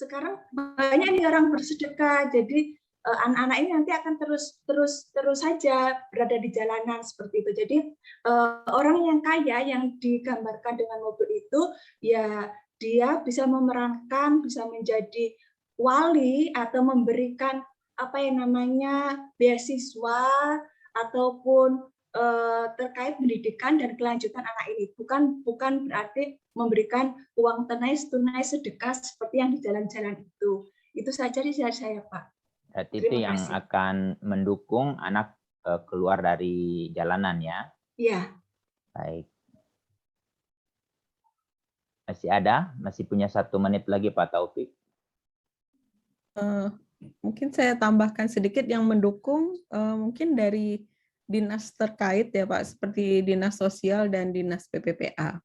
sekarang banyak nih orang bersedekah, jadi anak-anak ini nanti akan terus saja berada di jalanan seperti itu. Jadi orang yang kaya yang digambarkan dengan mobil itu, ya dia bisa memerankan, bisa menjadi wali atau memberikan apa yang namanya beasiswa ataupun terkait pendidikan dan kelanjutan anak ini. Bukan berarti memberikan uang tunai sedekah seperti yang di jalan-jalan itu. Itu saja dari saya, Pak. Berarti itu yang akan mendukung anak keluar dari jalanan ya? Iya. Baik. Masih ada? Masih punya 1 menit lagi Pak Taufik? Mungkin saya tambahkan sedikit yang mendukung mungkin dari dinas terkait ya Pak, seperti dinas sosial dan dinas PPPA.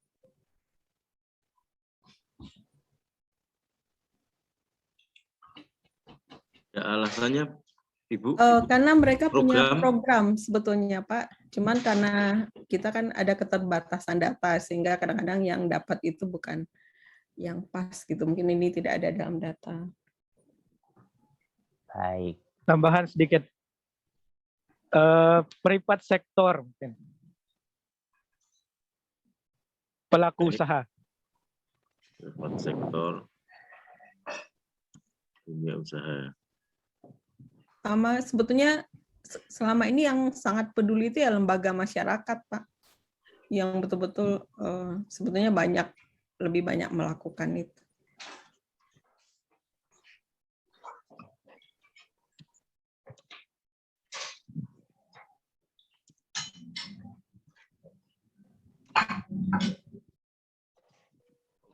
Ya, alasannya Ibu? Karena mereka punya program sebetulnya Pak, cuman karena kita kan ada keterbatasan data sehingga kadang-kadang yang dapat itu bukan yang pas gitu, mungkin ini tidak ada dalam data. Baik. Tambahan sedikit, privat sektor mungkin, pelaku usaha. Privat sektor, dunia usaha. Sama sebetulnya selama ini yang sangat peduli itu ya lembaga masyarakat Pak, yang betul-betul sebetulnya lebih banyak melakukan itu.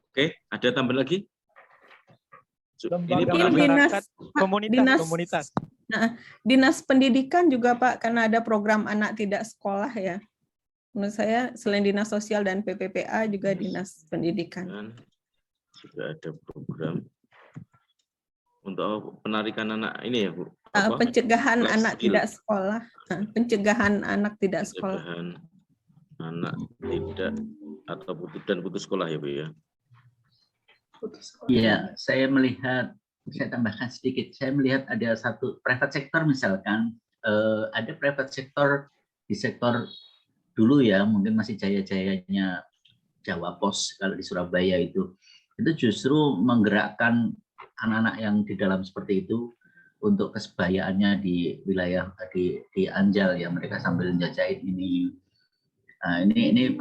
Oke, ada tambah lagi? Lembaga Ini masyarakat, komunitas. Nah, dinas pendidikan juga Pak, karena ada program anak tidak sekolah ya. Menurut saya selain dinas sosial dan PPPA juga dinas pendidikan. Dan juga ada program untuk penarikan anak ini ya Bu? Pencegahan anak tidak sekolah. Pencegahan anak tidak sekolah. Pencegahan anak tidak atau putus sekolah ya Bu ya? Iya, saya tambahkan sedikit. Saya melihat ada satu private sector misalkan, ada private sector di sektor dulu ya, mungkin masih jaya-jayanya Jawa Pos kalau di Surabaya itu justru menggerakkan anak-anak yang di dalam seperti itu untuk kesebayaannya di wilayah di Anjal ya, mereka sambil jajahin ini. Nah, ini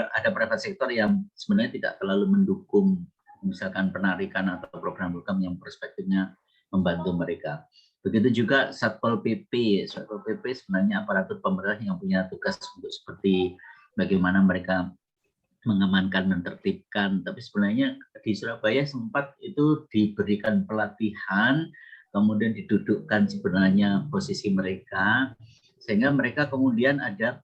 ada private sector yang sebenarnya tidak terlalu mendukung misalkan penarikan atau program-program yang perspektifnya membantu mereka. Begitu juga Satpol PP. Satpol PP sebenarnya aparatur pemerintah yang punya tugas untuk seperti bagaimana mereka mengamankan, menertibkan. Tapi sebenarnya di Surabaya sempat itu diberikan pelatihan, kemudian didudukkan sebenarnya posisi mereka, sehingga mereka kemudian ada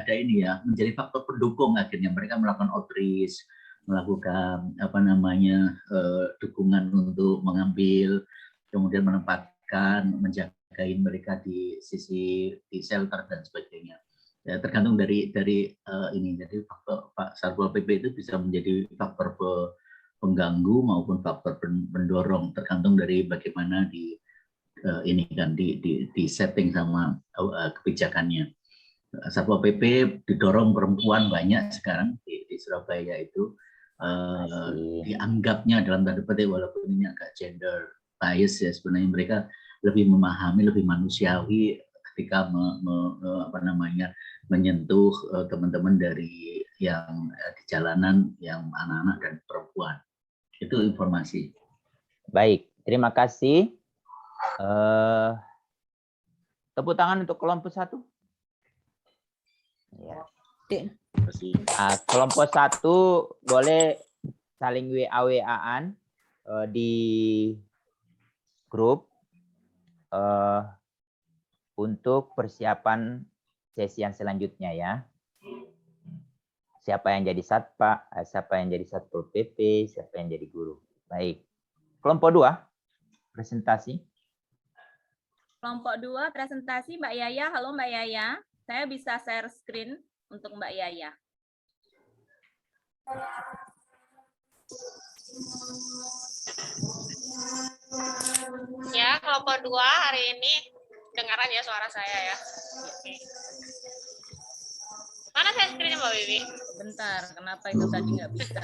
ini ya, menjadi faktor pendukung. Akhirnya mereka melakukan outreach, melakukan dukungan untuk mengambil, kemudian menempatkan, menjagain mereka di shelter dan sebagainya. Ya, tergantung dari ini. Jadi faktor Pak Satpol PP itu bisa menjadi faktor pengganggu maupun faktor pendorong, tergantung dari bagaimana ini kan di setting sama kebijakannya. Satpol PP didorong perempuan banyak sekarang di Surabaya itu. Dianggapnya dalam tanda petik, walaupun ini agak gender bias ya, sebenarnya mereka lebih memahami, lebih manusiawi ketika menyentuh teman-teman dari yang di jalanan, yang anak-anak dan perempuan. Itu informasi. Baik, terima kasih. Tepuk tangan untuk kelompok 1. Ya. Kelompok 1 boleh saling WA-WA-an di grup untuk persiapan sesi yang selanjutnya ya. Siapa yang jadi satpa, siapa yang jadi satpol PP, siapa yang jadi guru. Baik. Kelompok 2 presentasi. Kelompok 2 presentasi Mbak Yaya. Halo Mbak Yaya. Saya bisa share screen untuk Mbak Yaya. Ya, kelompok 2 hari ini dengaran ya suara saya ya. Oke. Mana saya screen-nya Mbak Wiwi? Bentar, kenapa itu tadi nggak bisa?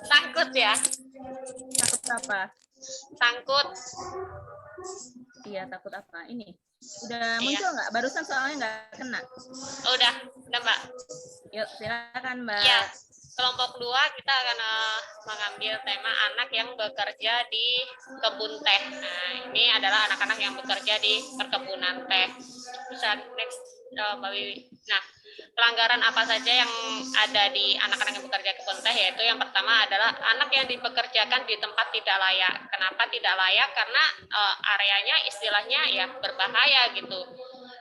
Sangkut ya. Takut apa? Sangkut. Iya, takut apa? Ini. Udah Iya. muncul nggak? Barusan soalnya nggak kena. Udah Mbak. Yuk, silakan Mbak. Ya, kelompok 2 kita akan mengambil tema anak yang bekerja di kebun teh. Nah, ini adalah anak-anak yang bekerja di perkebunan teh. Bisa next Mbak Wiwi. Nah, pelanggaran apa saja yang ada di anak-anak yang bekerja di kebun teh, yaitu yang pertama adalah anak yang dipekerjakan di tempat tidak layak. Kenapa tidak layak? Karena areanya istilahnya ya berbahaya gitu.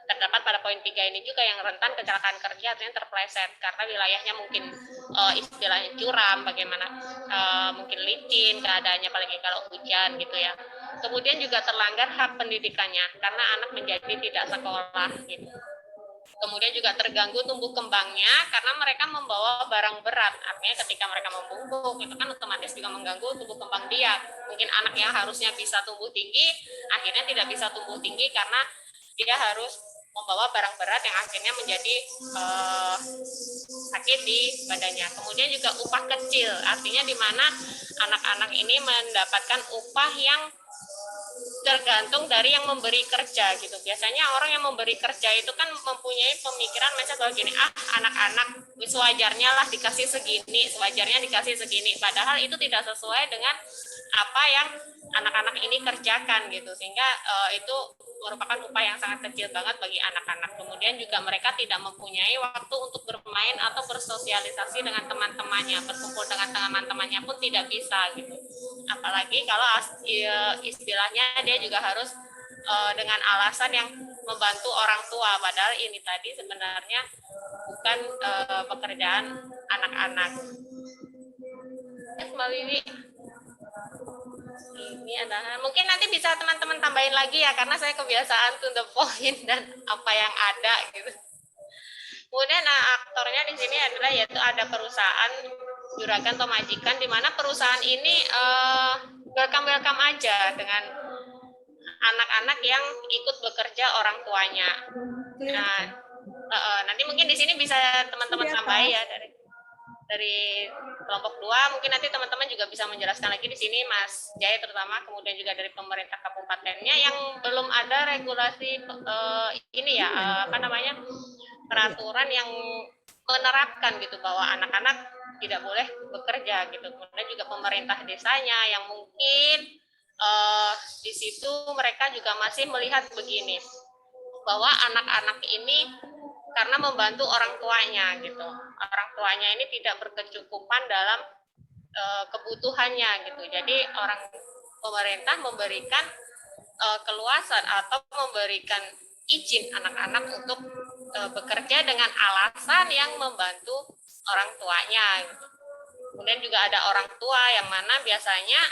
Terdapat pada poin 3 ini juga yang rentan kecelakaan kerja, artinya terpleset karena wilayahnya mungkin istilahnya curam, bagaimana mungkin licin keadaannya, apalagi kalau hujan gitu ya. Kemudian juga terlanggar hak pendidikannya karena anak menjadi tidak sekolah gitu. Kemudian juga terganggu tumbuh kembangnya karena mereka membawa barang berat. Artinya ketika mereka membungkuk itu kan otomatis juga mengganggu tumbuh kembang dia. Mungkin anak yang harusnya bisa tumbuh tinggi akhirnya tidak bisa tumbuh tinggi karena dia harus membawa barang berat yang akhirnya menjadi sakit di badannya. Kemudian juga upah kecil, artinya di mana anak-anak ini mendapatkan upah yang tergantung dari yang memberi kerja gitu. Biasanya orang yang memberi kerja itu kan mempunyai pemikiran macam bahwa gini, anak-anak sewajarnya lah dikasih segini, sewajarnya dikasih segini. Padahal itu tidak sesuai dengan apa yang anak-anak ini kerjakan gitu. Sehingga itu merupakan upah yang sangat kecil banget bagi anak-anak. Kemudian juga mereka tidak mempunyai waktu untuk bermain atau bersosialisasi dengan teman-temannya, berkumpul dengan teman-temannya pun tidak bisa gitu. Apalagi kalau istilahnya dia juga harus dengan alasan yang membantu orang tua, padahal ini tadi sebenarnya bukan pekerjaan anak-anak. Mbak Wiwi, ini adalah mungkin nanti bisa teman-teman tambahin lagi ya, karena saya kebiasaan to the point dan apa yang ada gitu. Kemudian aktornya di sini adalah yaitu ada perusahaan juragan atau majikan, di mana perusahaan ini welcome aja dengan anak-anak yang ikut bekerja orang tuanya. Nah, nanti mungkin di sini bisa teman-teman tambahin ya dari kelompok 2, mungkin nanti teman-teman juga bisa menjelaskan lagi di sini Mas Jaya terutama, kemudian juga dari pemerintah kabupatennya yang belum ada regulasi ini ya peraturan yang menerapkan gitu bahwa anak-anak tidak boleh bekerja gitu. Kemudian juga pemerintah desanya yang mungkin di situ mereka juga masih melihat begini bahwa anak-anak ini karena membantu orang tuanya gitu. Orang tuanya ini tidak berkecukupan dalam kebutuhannya gitu. Jadi pemerintah memberikan keluasan atau memberikan izin anak-anak untuk bekerja dengan alasan yang membantu orang tuanya gitu. Kemudian juga ada orang tua yang mana biasanya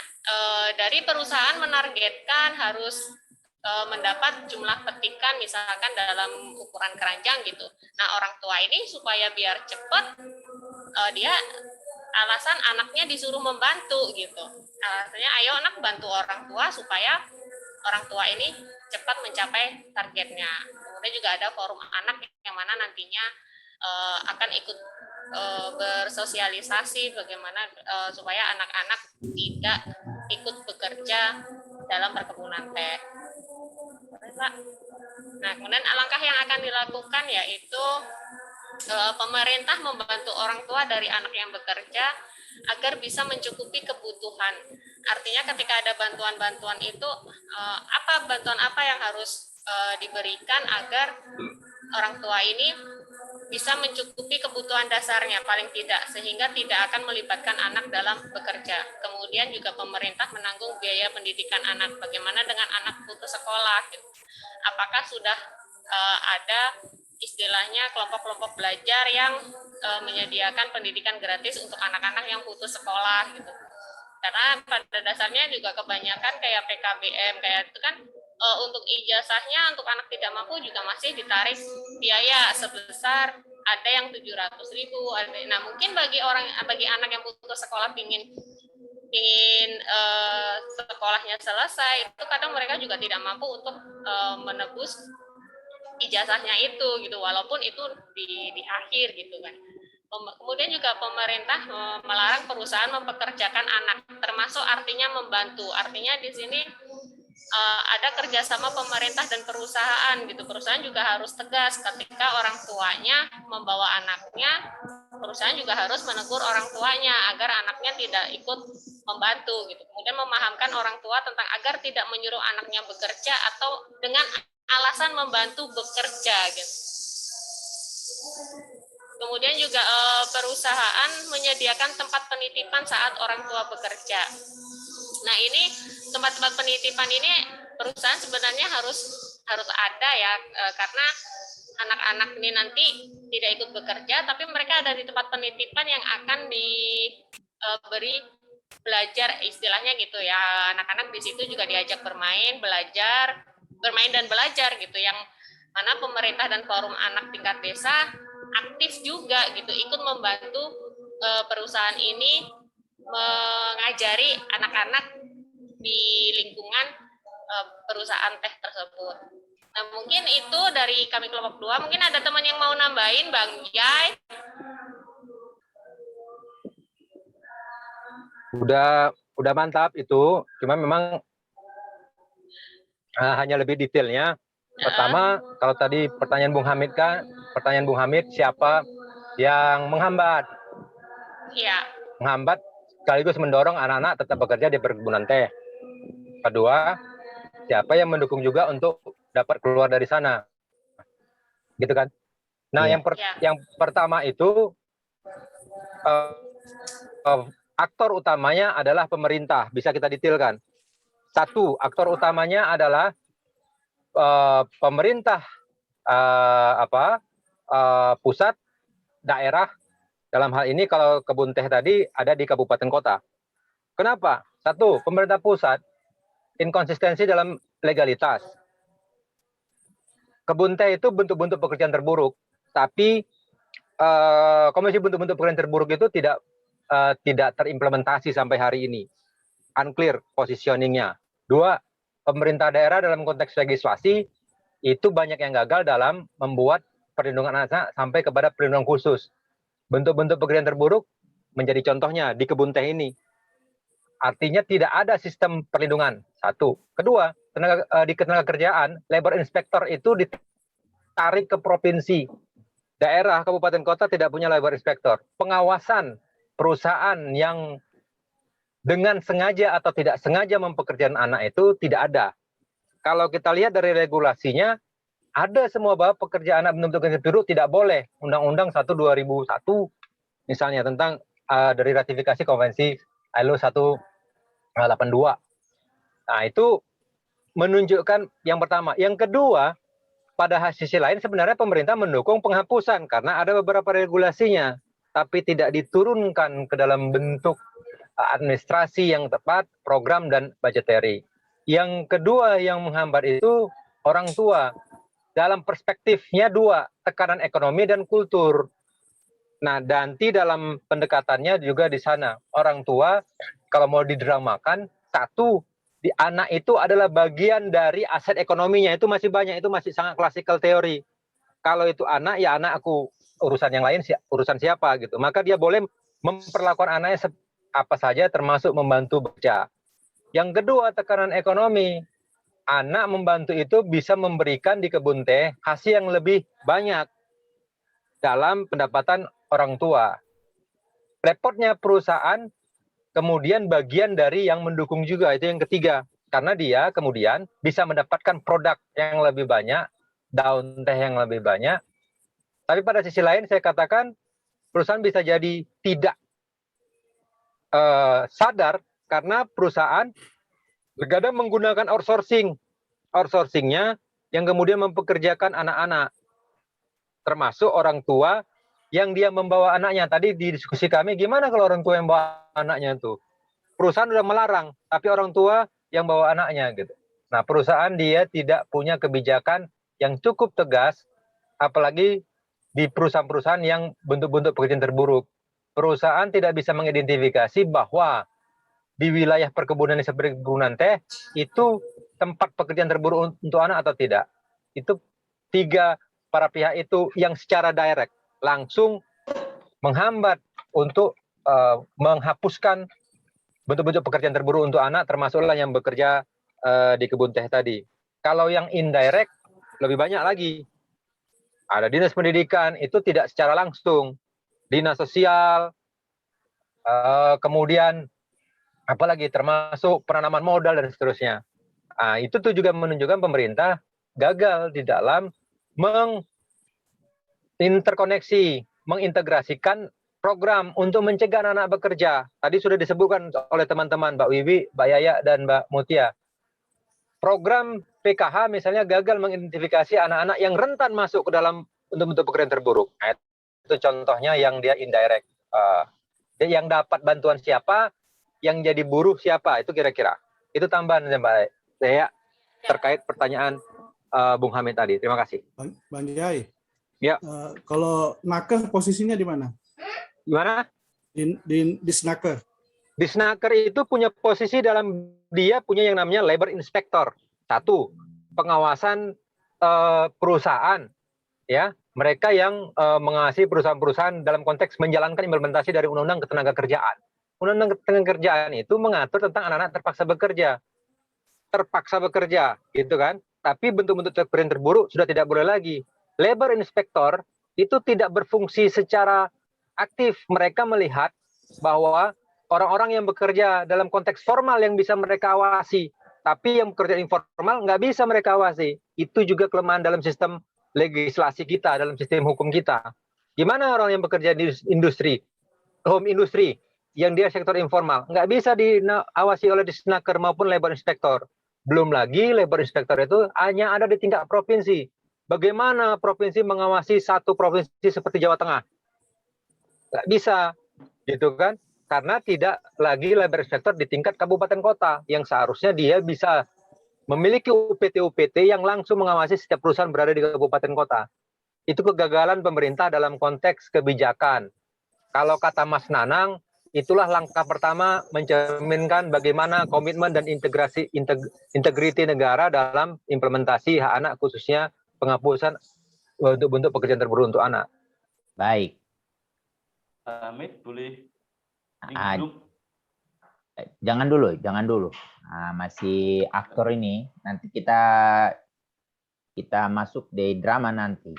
dari perusahaan menargetkan harus mendapat jumlah petikan misalkan dalam ukuran keranjang gitu. Nah, orang tua ini supaya biar cepat dia alasan anaknya disuruh membantu gitu. Alasannya ayo anak bantu orang tua supaya orang tua ini cepat mencapai targetnya. Kemudian juga ada forum anak yang mana nantinya akan ikut bersosialisasi bagaimana supaya anak-anak tidak ikut bekerja dalam perkebunan teh. Nah, kemudian langkah yang akan dilakukan yaitu pemerintah membantu orang tua dari anak yang bekerja agar bisa mencukupi kebutuhan. Artinya ketika ada bantuan-bantuan itu, bantuan apa yang harus diberikan agar orang tua ini bisa mencukupi kebutuhan dasarnya paling tidak, sehingga tidak akan melibatkan anak dalam bekerja. Kemudian juga pemerintah menanggung biaya pendidikan anak. Bagaimana dengan anak putus sekolah? Apakah sudah ada istilahnya kelompok-kelompok belajar yang menyediakan pendidikan gratis untuk anak-anak yang putus sekolah gitu? Karena pada dasarnya juga kebanyakan kayak PKBM kayak itu kan untuk ijazahnya untuk anak tidak mampu juga masih ditarik biaya sebesar ada yang 700.000. Nah, mungkin bagi anak yang putus sekolah ingin ingin sekolahnya selesai, itu kadang mereka juga tidak mampu untuk menebus ijazahnya itu gitu, walaupun itu di akhir gitu kan. Kemudian juga pemerintah melarang perusahaan mempekerjakan anak, termasuk artinya membantu. Artinya di sini ada kerjasama pemerintah dan perusahaan gitu. Perusahaan juga harus tegas ketika orang tuanya membawa anaknya. Perusahaan juga harus menegur orang tuanya agar anaknya tidak ikut membantu gitu. Kemudian memahamkan orang tua tentang agar tidak menyuruh anaknya bekerja atau dengan alasan membantu bekerja gitu. Kemudian juga perusahaan menyediakan tempat penitipan saat orang tua bekerja. Nah, ini tempat-tempat penitipan ini perusahaan sebenarnya harus ada ya, karena anak-anak ini nanti tidak ikut bekerja, tapi mereka ada di tempat penitipan yang akan diberi belajar, istilahnya gitu ya. Anak-anak di situ juga diajak bermain dan belajar gitu, yang mana pemerintah dan forum anak tingkat desa aktif juga gitu, ikut membantu perusahaan ini mengajari anak-anak di lingkungan perusahaan teh tersebut. Nah, mungkin itu dari kami kelompok 2. Mungkin ada teman yang mau nambahin, Bang Jai. Udah mantap itu, cuma memang hanya lebih detailnya. Pertama, kalau tadi pertanyaan Bung Hamid, siapa yang menghambat? Iya. Menghambat sekaligus mendorong anak-anak tetap bekerja di perkebunan teh. Kedua, siapa yang mendukung juga untuk dapat keluar dari sana, gitu kan? Nah, yang pertama itu aktor utamanya adalah pemerintah. Bisa kita detailkan. Satu, aktor utamanya adalah pemerintah pusat, daerah. Dalam hal ini kalau kebun teh tadi ada di kabupaten kota. Kenapa? Satu, pemerintah pusat inkonsistensi dalam legalitas. Kebun teh itu bentuk-bentuk pekerjaan terburuk, tapi Komisi bentuk-bentuk pekerjaan terburuk itu tidak terimplementasi sampai hari ini. Unclear positioningnya. Dua, pemerintah daerah dalam konteks legislasi itu banyak yang gagal dalam membuat perlindungan anak sampai kepada perlindungan khusus. Bentuk-bentuk pekerjaan terburuk menjadi contohnya di kebun teh ini. Artinya tidak ada sistem perlindungan. Satu. Kedua, di ketenaga kerjaan, labor inspector itu ditarik ke provinsi. Daerah, kabupaten kota tidak punya labor inspector. Pengawasan perusahaan yang dengan sengaja atau tidak sengaja mempekerjakan anak itu tidak ada. Kalau kita lihat dari regulasinya, ada semua bahwa pekerja anak bentuk terburuk tidak boleh. Undang-Undang 1/2001 misalnya tentang dari ratifikasi konvensi ILO 182. Nah, itu menunjukkan yang pertama. Yang kedua, pada sisi lain sebenarnya pemerintah mendukung penghapusan karena ada beberapa regulasinya, tapi tidak diturunkan ke dalam bentuk administrasi yang tepat, program dan budgetary. Yang kedua yang menghambat itu orang tua. Dalam perspektifnya dua, tekanan ekonomi dan kultur. Nah, nanti dalam pendekatannya juga di sana. Orang tua kalau mau didramakan, satu, di anak itu adalah bagian dari aset ekonominya. Itu masih banyak, itu masih sangat classical teori. Kalau itu anak, ya anak aku. Urusan yang lain, urusan siapa gitu. Maka dia boleh memperlakukan anaknya apa saja termasuk membantu bekerja. Yang kedua, tekanan ekonomi. Anak membantu itu bisa memberikan di kebun teh hasil yang lebih banyak dalam pendapatan orang tua. Repotnya perusahaan kemudian bagian dari yang mendukung juga, itu yang ketiga. Karena dia kemudian bisa mendapatkan produk yang lebih banyak, daun teh yang lebih banyak. Tapi pada sisi lain saya katakan perusahaan bisa jadi tidak sadar karena perusahaan terkadang menggunakan outsourcing. Outsourcingnya yang kemudian mempekerjakan anak-anak. Termasuk orang tua yang dia membawa anaknya. Tadi di diskusi kami, gimana kalau orang tua yang bawa anaknya itu? Perusahaan sudah melarang, tapi orang tua yang bawa anaknya gitu. Nah, perusahaan dia tidak punya kebijakan yang cukup tegas, apalagi di perusahaan-perusahaan yang bentuk-bentuk pekerjaan terburuk. Perusahaan tidak bisa mengidentifikasi bahwa di wilayah perkebunan seperti perkebunan teh itu tempat pekerjaan terburuk untuk anak atau tidak? Itu 3 para pihak itu yang secara direct langsung menghambat untuk menghapuskan bentuk-bentuk pekerjaan terburuk untuk anak, termasuklah yang bekerja di kebun teh tadi. Kalau yang indirect lebih banyak lagi. Ada dinas pendidikan, itu tidak secara langsung. Dinas sosial, kemudian apalagi termasuk penanaman modal dan seterusnya. Nah, itu tuh juga menunjukkan pemerintah gagal di dalam menginterkoneksi, mengintegrasikan program untuk mencegah anak-anak bekerja. Tadi sudah disebutkan oleh teman-teman Mbak Wiwi, Mbak Yaya, dan Mbak Mutia. Program PKH misalnya gagal mengidentifikasi anak-anak yang rentan masuk ke dalam bentuk-bentuk pekerjaan terburuk. Nah, itu contohnya yang dia indirect. Yang dapat bantuan siapa, yang jadi buruh siapa, itu kira-kira. Itu tambahan Mbak Yaya terkait pertanyaan Bung Hamid tadi. Terima kasih. Bang Yai. Ya. Kalau nakes posisinya di mana? Gimana? Di Snaker. Di Snaker itu punya posisi dalam, dia punya yang namanya labor inspector. 1, pengawasan perusahaan, ya, mereka yang mengawasi perusahaan-perusahaan dalam konteks menjalankan implementasi dari Undang-Undang Ketenagakerjaan. Undang-Undang Ketenagakerjaan itu mengatur tentang anak-anak terpaksa bekerja, gitu kan? Tapi bentuk-bentuk pekerjaan terburuk sudah tidak boleh lagi. Labor inspector itu tidak berfungsi secara aktif. Mereka melihat bahwa orang-orang yang bekerja dalam konteks formal yang bisa mereka awasi, tapi yang bekerja informal nggak bisa mereka awasi. Itu juga kelemahan dalam sistem legislasi kita, dalam sistem hukum kita. Gimana orang yang bekerja di industri, home industry, yang dia sektor informal, nggak bisa diawasi oleh Disnaker maupun labor inspector. Belum lagi labor inspector itu hanya ada di tingkat provinsi. Bagaimana provinsi mengawasi satu provinsi seperti Jawa Tengah? Nggak bisa, gitu kan? Karena tidak lagi labor inspector di tingkat kabupaten kota, yang seharusnya dia bisa memiliki UPT-UPT yang langsung mengawasi setiap perusahaan berada di kabupaten kota. Itu kegagalan pemerintah dalam konteks kebijakan. Kalau kata Mas Nanang, itulah langkah pertama mencerminkan bagaimana komitmen dan integriti negara dalam implementasi hak anak, khususnya penghapusan bentuk-bentuk pekerjaan terburuk untuk anak. Baik. Hamid, boleh? Jangan dulu. Nah, masih aktor ini. Nanti kita masuk di drama nanti.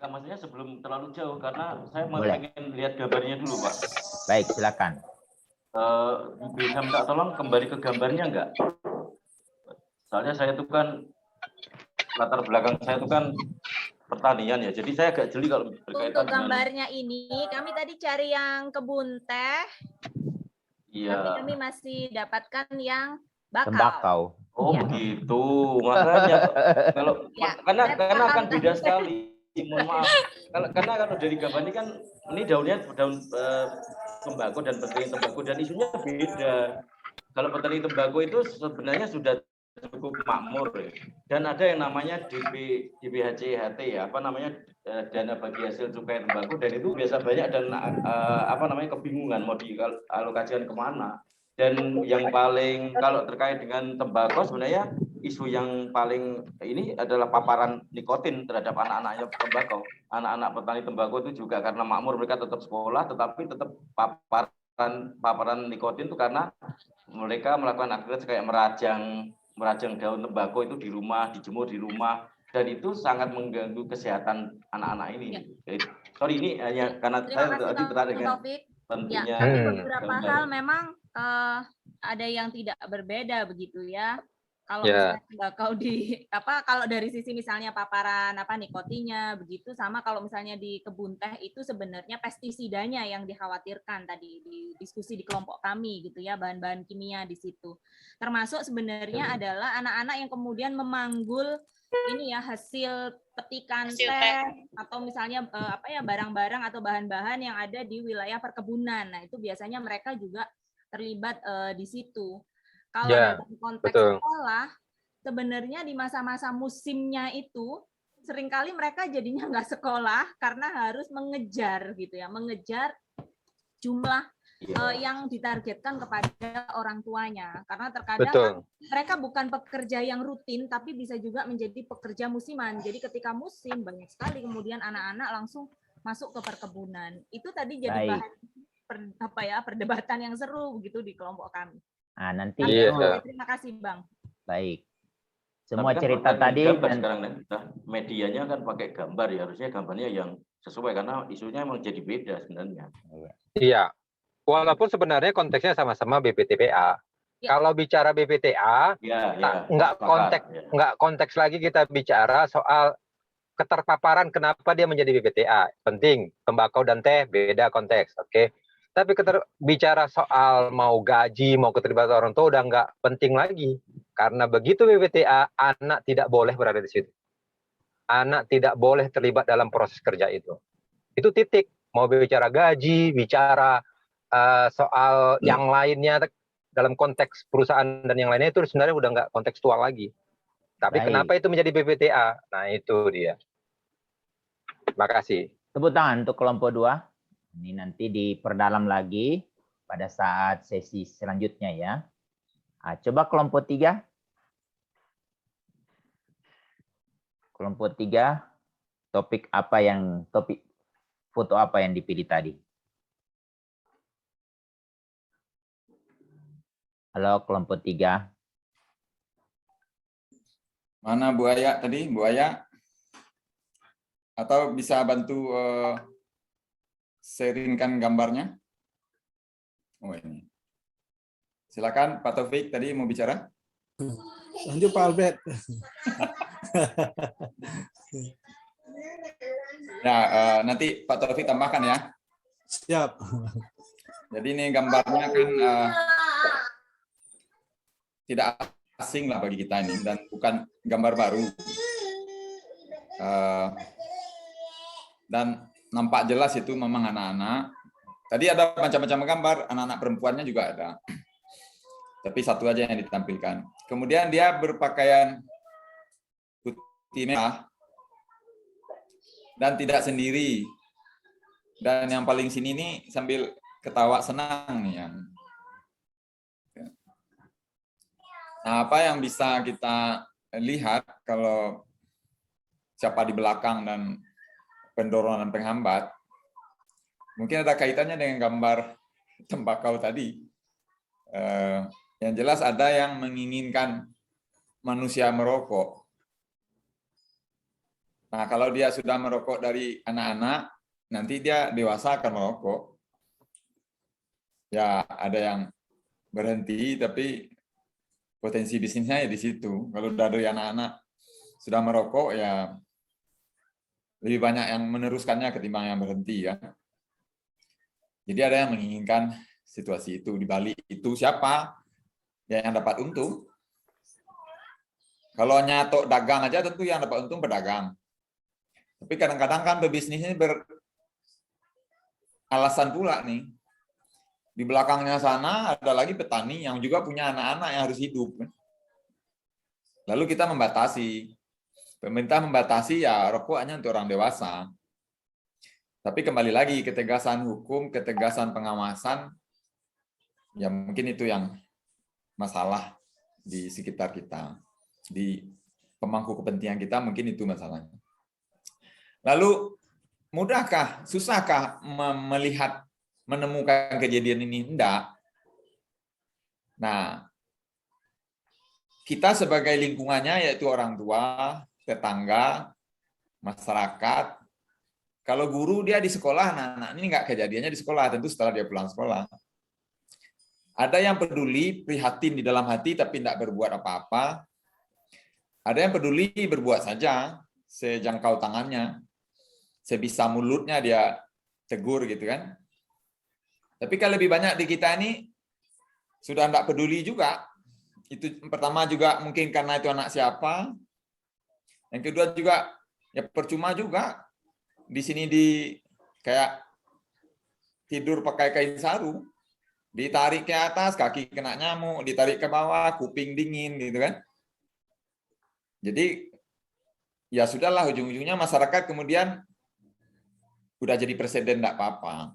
Nah, maksudnya sebelum terlalu jauh, karena saya pengen lihat gambarnya dulu, Pak. Baik, silakan. Bisa minta tolong kembali ke gambarnya enggak? Soalnya saya itu kan, latar belakang saya itu kan pertanian ya, jadi saya agak jeli kalau berkaitan untuk gambarnya dengan... ini, kami tadi cari yang kebun teh, iya. Tapi kami masih dapatkan yang bakau. Tembakau. Oh ya. Begitu, makanya kalau ya, karena akan beda sekali. Mohon maaf, karena kalau dari gambar ini kan ini daunnya daun tembakau dan petani tembakau dan isunya beda. Kalau petani tembakau itu sebenarnya sudah cukup makmur ya. Dan ada yang namanya DBHC-HT ya, apa namanya, dana bagi hasil cukai tembakau, dan itu biasa banyak dan kebingungan mau dialokasikan kemana. Dan yang paling kalau terkait dengan tembakau sebenarnya isu yang paling ini adalah paparan nikotin terhadap anak-anaknya tembakau. Anak-anak petani tembakau itu juga karena makmur mereka tetap sekolah, tetapi tetap paparan nikotin itu karena mereka melakukan aktivitas kayak merajang daun tembakau itu di rumah, dijemur di rumah, dan itu sangat mengganggu kesehatan anak-anak ini. Jadi, sorry ini hanya karena saya tadi tertarik dengan pentingnya. Ya, beberapa hal memang ada yang tidak berbeda begitu ya. Kalau misalnya tembakau kalau dari sisi misalnya paparan nikotinnya begitu, sama kalau misalnya di kebun teh itu sebenarnya pestisidanya yang dikhawatirkan tadi di diskusi di kelompok kami gitu ya, bahan-bahan kimia di situ. Termasuk sebenarnya adalah anak-anak yang kemudian memanggul ini ya hasil petikan teh atau misalnya barang-barang atau bahan-bahan yang ada di wilayah perkebunan. Nah, itu biasanya mereka juga terlibat di situ. Kalau dalam konteks sekolah, sebenarnya di masa-masa musimnya itu seringkali mereka jadinya nggak sekolah karena harus mengejar gitu ya, mengejar jumlah yang ditargetkan kepada orang tuanya, karena terkadang mereka bukan pekerja yang rutin tapi bisa juga menjadi pekerja musiman. Jadi ketika musim banyak sekali kemudian anak-anak langsung masuk ke perkebunan. Itu tadi jadi bahan perdebatan yang seru begitu di kelompok kami. Nah, nanti terima kasih Bang. Baik. Semua kan cerita tadi sekarang medianya kan pakai gambar ya, harusnya gambarnya yang sesuai karena isunya memang jadi beda sebenarnya. Iya. Walaupun sebenarnya konteksnya sama-sama BPTPA. Ya. Kalau bicara BPTA, nggak konteks lagi kita bicara soal keterpaparan kenapa dia menjadi BPTA. Penting, tembakau dan teh beda konteks, oke. Tapi bicara soal mau gaji, mau keterlibatan orang tua udah nggak penting lagi. Karena begitu BPTA, anak tidak boleh berada di situ. Anak tidak boleh terlibat dalam proses kerja itu. Itu titik. Mau bicara gaji, bicara soal yang lainnya dalam konteks perusahaan dan yang lainnya itu sebenarnya udah nggak kontekstual lagi. Tapi kenapa itu menjadi BPTA? Nah itu dia. Terima kasih. Tepuk tangan untuk kelompok 2. Ini nanti diperdalam lagi pada saat sesi selanjutnya ya. Nah, coba kelompok 3. Kelompok 3, topik foto apa yang dipilih tadi? Halo kelompok 3. Mana Bu Aya tadi? Bu Aya? Atau bisa bantu sharingkan gambarnya? Oh ini. Silakan Pak Taufik tadi mau bicara. Lanjut Pak Albert. Ya, nanti Pak Taufik tambahkan ya. Siap. Jadi ini gambarnya kan tidak asing lah bagi kita ini dan bukan gambar baru. Dan nampak jelas itu memang anak-anak. Tadi ada macam-macam gambar, anak-anak perempuannya juga ada. Tapi satu aja yang ditampilkan. Kemudian dia berpakaian putih merah dan tidak sendiri. Dan yang paling sini nih sambil ketawa senang nih yang. Nah, apa yang bisa kita lihat kalau siapa di belakang dan pendorongan penghambat, mungkin ada kaitannya dengan gambar tembakau tadi. Yang jelas ada yang menginginkan manusia merokok. Nah, kalau dia sudah merokok dari anak-anak, nanti dia dewasa akan merokok. Ya, ada yang berhenti, tapi potensi bisnisnya ya di situ. Kalau dari anak-anak sudah merokok, ya lebih banyak yang meneruskannya ketimbang yang berhenti ya. Jadi ada yang menginginkan situasi itu. Di balik itu siapa yang dapat untung? Kalau nyatok dagang aja tentu yang dapat untung pedagang. Tapi kadang-kadang kan berbisnis ini beralasan pula nih. Di belakangnya sana ada lagi petani yang juga punya anak-anak yang harus hidup. Lalu kita membatasi. Pemerintah membatasi ya rokok hanya untuk orang dewasa. Tapi kembali lagi ketegasan hukum, ketegasan pengawasan, ya mungkin itu yang masalah di sekitar kita. Di pemangku kepentingan kita mungkin itu masalahnya. Lalu mudahkah, susahkah melihat menemukan kejadian ini? Enggak. Nah, kita sebagai lingkungannya yaitu orang tua, tetangga, masyarakat. Kalau guru dia di sekolah, nah ini enggak kejadiannya di sekolah, tentu setelah dia pulang sekolah. Ada yang peduli, prihatin di dalam hati tapi enggak berbuat apa-apa. Ada yang peduli berbuat saja, sejangkau tangannya, sebisa mulutnya dia tegur gitu kan. Tapi kalau lebih banyak di kita ini sudah tidak peduli juga. Itu pertama juga mungkin karena itu anak siapa. Yang kedua juga ya percuma juga di sini kayak tidur pakai kain sarung. Ditarik ke atas, kaki kena nyamuk, ditarik ke bawah, kuping dingin gitu kan. Jadi ya sudahlah, ujung-ujungnya masyarakat kemudian udah jadi presiden tidak apa-apa.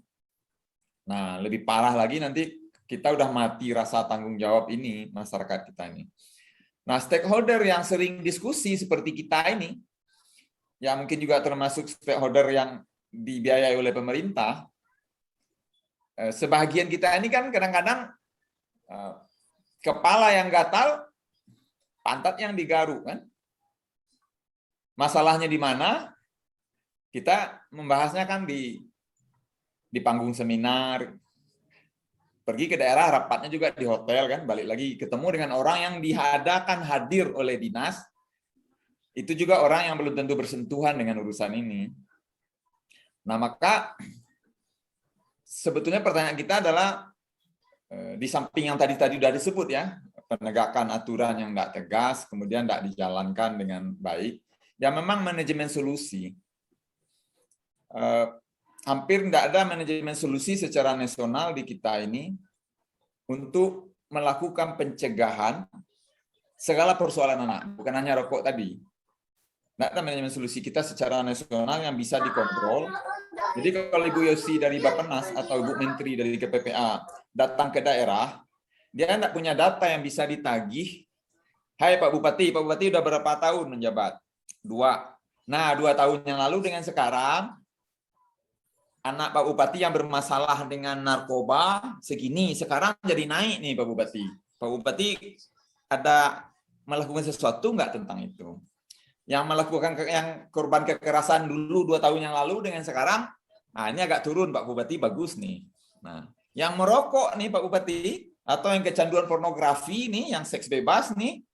Nah, lebih parah lagi nanti kita udah mati rasa tanggung jawab ini, masyarakat kita ini. Nah, stakeholder yang sering diskusi seperti kita ini, yang mungkin juga termasuk stakeholder yang dibiayai oleh pemerintah, sebagian kita ini kan kadang-kadang kepala yang gatal, pantat yang digaruk kan. Masalahnya di mana? Kita membahasnya kan di panggung seminar, pergi ke daerah, rapatnya juga di hotel kan, balik lagi ketemu dengan orang yang dihadakan hadir oleh dinas, itu juga orang yang belum tentu bersentuhan dengan urusan ini. Nah, maka sebetulnya pertanyaan kita adalah, di samping yang tadi sudah disebut ya, penegakan aturan yang tidak tegas, kemudian tidak dijalankan dengan baik, ya memang manajemen solusi. Hampir tidak ada manajemen solusi secara nasional di kita ini untuk melakukan pencegahan segala persoalan anak, bukan hanya rokok tadi. Tidak ada manajemen solusi kita secara nasional yang bisa dikontrol. Jadi kalau Ibu Yosi dari Bappenas atau Ibu Menteri dari KPPA datang ke daerah, dia tidak punya data yang bisa ditagih. Hai Pak Bupati udah berapa tahun menjabat? 2. Nah, 2 tahun yang lalu dengan sekarang, anak Pak Bupati yang bermasalah dengan narkoba segini, sekarang jadi naik nih Pak Bupati. Pak Bupati ada melakukan sesuatu nggak tentang itu? Yang melakukan yang korban kekerasan dulu 2 tahun yang lalu dengan sekarang, nah ini agak turun Pak Bupati, bagus nih. Nah, yang merokok nih Pak Bupati, atau yang kecanduan pornografi nih, yang seks bebas nih,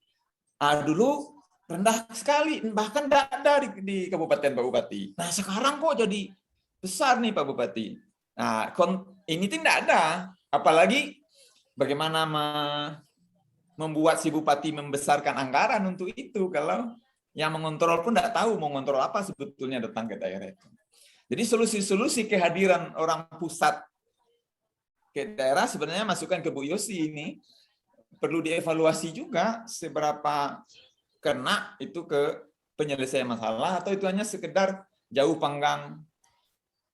dulu rendah sekali, bahkan tidak ada di Kabupaten Pak Bupati. Nah sekarang kok jadi besar nih Pak Bupati. Nah, ini tidak ada. Apalagi bagaimana membuat si Bupati membesarkan anggaran untuk itu, kalau yang mengontrol pun tidak tahu mau mengontrol apa sebetulnya datang ke daerah itu. Jadi solusi-solusi kehadiran orang pusat ke daerah sebenarnya masukan ke Bu Yosi ini perlu dievaluasi juga seberapa kena itu ke penyelesaian masalah, atau itu hanya sekedar jauh panggang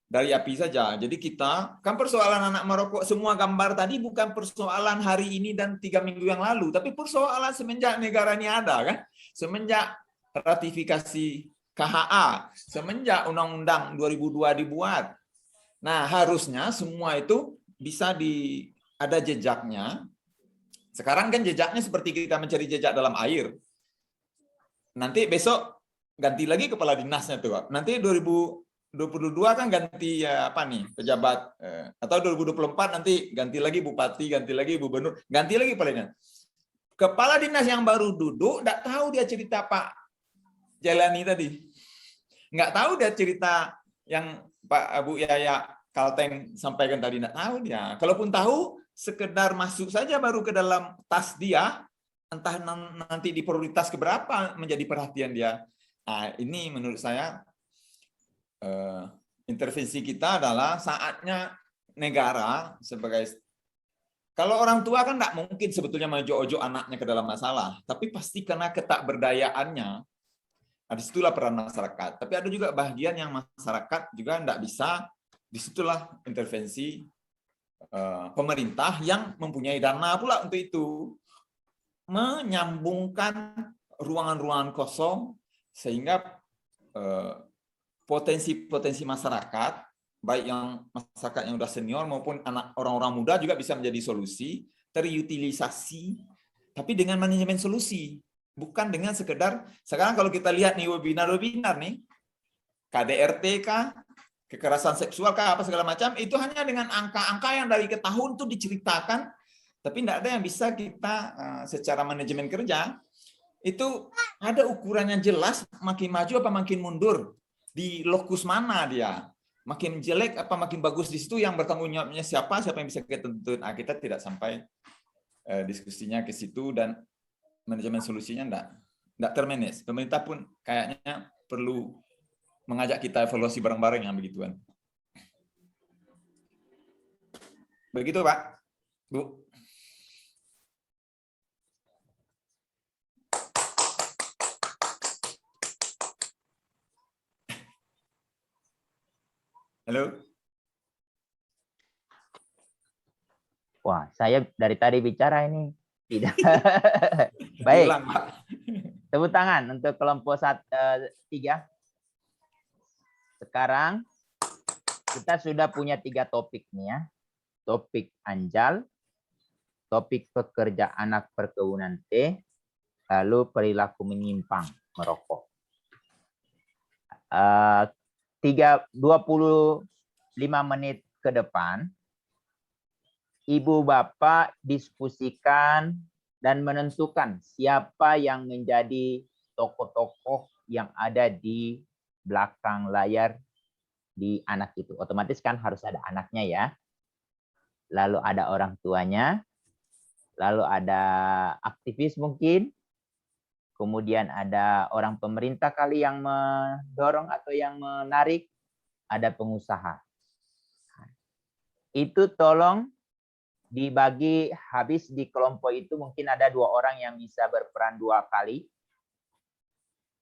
dari api saja. Jadi kita, kan persoalan anak merokok, semua gambar tadi bukan persoalan hari ini dan 3 minggu yang lalu, tapi persoalan semenjak negara ini ada kan, semenjak ratifikasi KHA, semenjak Undang-Undang 2002 dibuat. Nah, harusnya semua itu bisa ada jejaknya. Sekarang kan jejaknya seperti kita mencari jejak dalam air. Nanti besok ganti lagi kepala dinasnya tuh. Nanti 2022 kan ganti apa nih pejabat, atau 2024 nanti ganti lagi bupati, ganti lagi gubernur, ganti lagi kepala dinas. Kepala dinas yang baru duduk nggak tahu dia cerita Pak Jalani tadi. Nggak tahu dia cerita yang Pak Bu Yaya Kalteng sampaikan tadi, nggak tahu dia. Kalaupun tahu, sekedar masuk saja baru ke dalam tas dia, entah nanti di prioritas keberapa menjadi perhatian dia. Nah, ini menurut saya intervensi kita adalah saatnya negara sebagai, kalau orang tua kan nggak mungkin sebetulnya maju-ojo anaknya ke dalam masalah, tapi pasti karena ketakberdayaannya. Disitulah peran masyarakat. Tapi ada juga bagian yang masyarakat juga nggak bisa, disitulah intervensi pemerintah yang mempunyai dana pula untuk itu, menyambungkan ruangan-ruangan kosong sehingga potensi-potensi masyarakat, baik yang masyarakat yang sudah senior maupun anak orang-orang muda juga bisa menjadi solusi, terutilisasi, tapi dengan manajemen solusi. Bukan dengan sekedar, sekarang kalau kita lihat nih webinar-webinar nih, KDRT kah, kekerasan seksual kah, apa segala macam, itu hanya dengan angka-angka yang dari ke tahun itu diceritakan, tapi tidak ada yang bisa kita secara manajemen kerja, itu ada ukuran yang jelas, makin maju apa makin mundur, di lokus mana dia, makin jelek apa makin bagus, di situ yang bertanggung jawabnya siapa yang bisa kita tuntut. Nah, kita tidak sampai diskusinya ke situ, dan manajemen solusinya enggak termanage. Pemerintah pun kayaknya perlu mengajak kita evaluasi bareng-bareng yang begituan. Begitu, Pak. Bu. Halo. Wah, saya dari tadi bicara ini tidak. Baik. Hilang, Pak. Tepuk tangan untuk kelompok 3. Sekarang kita sudah punya 3 topik nih ya. Topik anjal, topik pekerja anak perkebunan teh, lalu perilaku menyimpang merokok. 25 menit ke depan, Ibu Bapak diskusikan dan menentukan siapa yang menjadi tokoh-tokoh yang ada di belakang layar di anak itu. Otomatis kan harus ada anaknya ya. Lalu ada orang tuanya, lalu ada aktivis mungkin, kemudian ada orang pemerintah kali yang mendorong atau yang menarik, ada pengusaha. Itu tolong dibagi habis di kelompok itu mungkin ada 2 orang yang bisa berperan 2 kali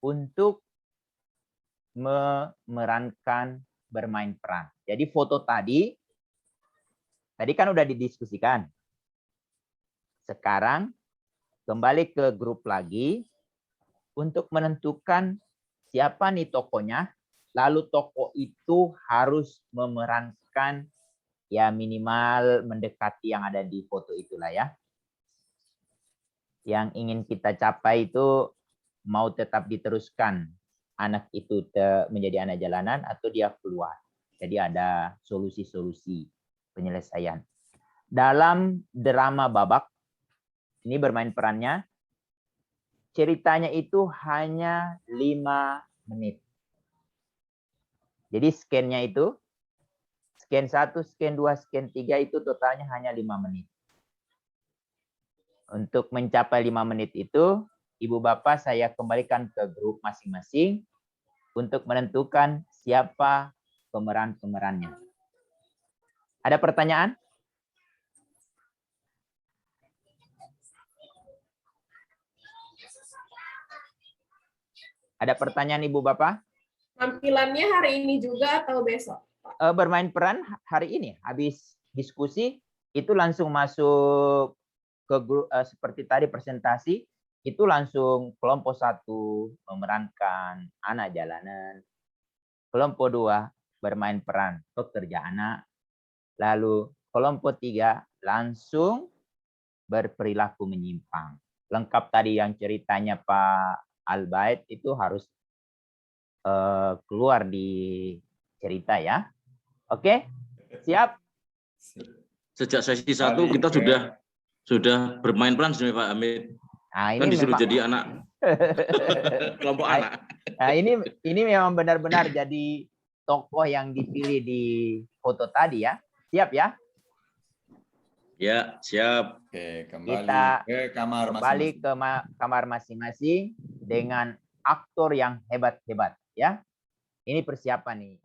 untuk memerankan bermain peran. Jadi foto tadi kan udah didiskusikan. Sekarang kembali ke grup lagi untuk menentukan siapa nih tokohnya, lalu tokoh itu harus memerankan ya minimal mendekati yang ada di foto itulah ya. Yang ingin kita capai itu mau tetap diteruskan anak itu menjadi anak jalanan atau dia keluar. Jadi ada solusi-solusi penyelesaian. Dalam drama babak, ini bermain perannya, ceritanya itu hanya 5 menit. Jadi scan-nya itu, scan 1, scan 2, scan 3 itu totalnya hanya 5 menit. Untuk mencapai 5 menit itu, Ibu Bapak saya kembalikan ke grup masing-masing untuk menentukan siapa pemeran-pemerannya. Ada pertanyaan? Ada pertanyaan Ibu Bapak? Tampilannya hari ini juga atau besok? Bermain peran hari ini. Habis diskusi, itu langsung masuk ke grup, seperti tadi presentasi, itu langsung kelompok 1 memerankan anak jalanan. Kelompok 2 bermain peran pekerja anak. Lalu kelompok 3 langsung berperilaku menyimpang. Lengkap tadi yang ceritanya Pak Albait itu harus keluar di cerita ya. Oke, siap? Sejak sesi 1 kita sudah bermain peran sebenarnya Pak Hamid. Nah, ini kan disuruh memang, jadi anak kelompok anak. Nah, ini memang benar-benar jadi tokoh yang dipilih di foto tadi ya. Siap ya? Ya, siap. Oke, kembali Kita ke kamar kembali masing-masing. ke kamar masing-masing dengan aktor yang hebat-hebat ya. Ini persiapan nih.